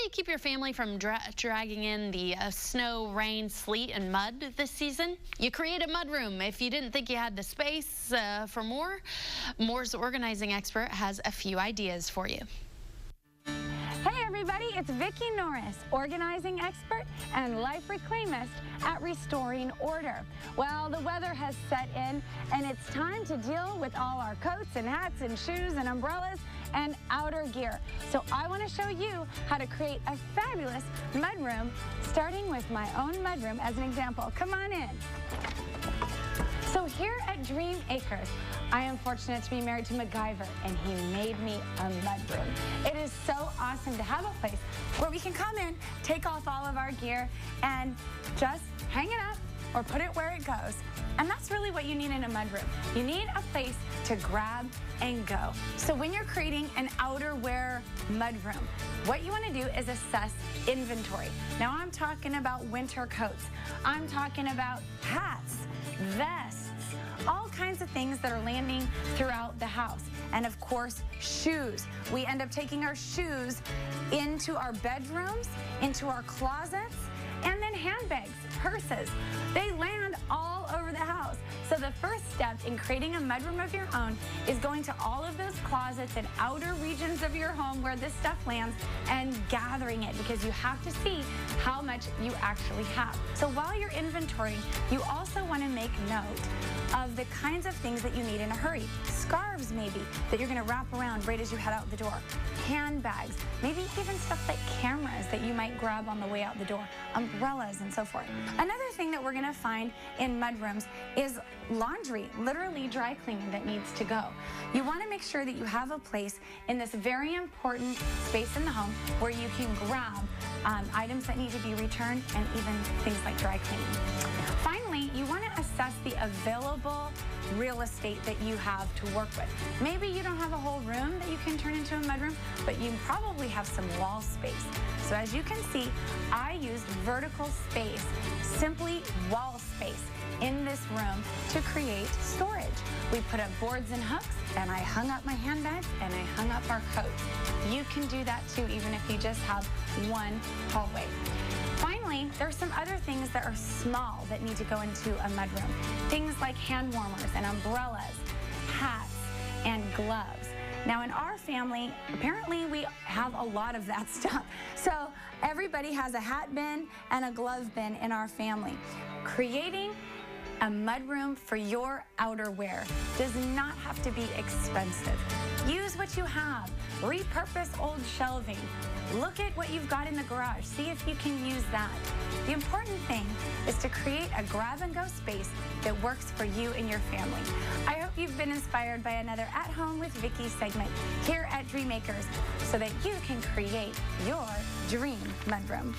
you keep your family from dragging in the snow, rain, sleet, and mud this season? You create a mudroom. If you didn't think you had the space for more, Moore's organizing expert has a few ideas for you. Hey everybody, it's Vicki Norris, organizing expert and life reclaimist at Restoring Order. Well, the weather has set in and it's time to deal with all our coats and hats and shoes and umbrellas and outer gear. So I want to show you how to create a fabulous mudroom, starting with my own mudroom as an example. Come on in. So here at Dream Acres, I am fortunate to be married to MacGyver, and he made me a mudroom. It is so awesome to have a place where we can come in, take off all of our gear, and just hang it up or put it where it goes. And that's really what you need in a mudroom. You need a place to grab and go. So when you're creating an outerwear mudroom, what you want to do is assess inventory. Now I'm talking about winter coats. I'm talking about hats, vests, all kinds of things that are landing throughout the house. And of course, shoes. We end up taking our shoes into our bedrooms, into our closets, and then handbags, purses. They land all over the house. So the first step in creating a mudroom of your own is going to all of those closets and outer regions of your home where this stuff lands and gathering it, because you have to see how much you actually have. So while you're inventorying, you also want to make note of the kinds of things that you need in a hurry. Scarves maybe that you're going to wrap around right as you head out the door. Handbags, maybe even stuff like cameras that you might grab on the way out the door. Umbrellas and so forth. Another thing that we're going to find in mudrooms is laundry, literally dry cleaning that needs to go. You want to make sure that you have a place in this very important space in the home where you can grab items that need to be returned and even things like dry cleaning. Finally, you want to assess the available real estate that you have to work with. Maybe you don't have a whole room that you can turn into a mudroom, but you probably have some wall space. So as you can see, I used vertical space, simply wall space, in this room to create storage. We put up boards and hooks, and I hung up my handbags, and I hung up our coats. You can do that too, even if you just have one hallway. Finally, there are some other things that are small that need to go into a mudroom. Things like hand warmers and umbrellas, hats, and gloves. Now in our family, apparently we have a lot of that stuff. So everybody has a hat bin and a glove bin in our family. Creating a mudroom for your outerwear does not have to be expensive. Use what you have. Repurpose old shelving. Look at what you've got in the garage. See if you can use that. The important thing is to create a grab-and-go space that works for you and your family. I hope you've been inspired by another At Home with Vicki segment here at Dream Acres so that you can create your dream mudroom.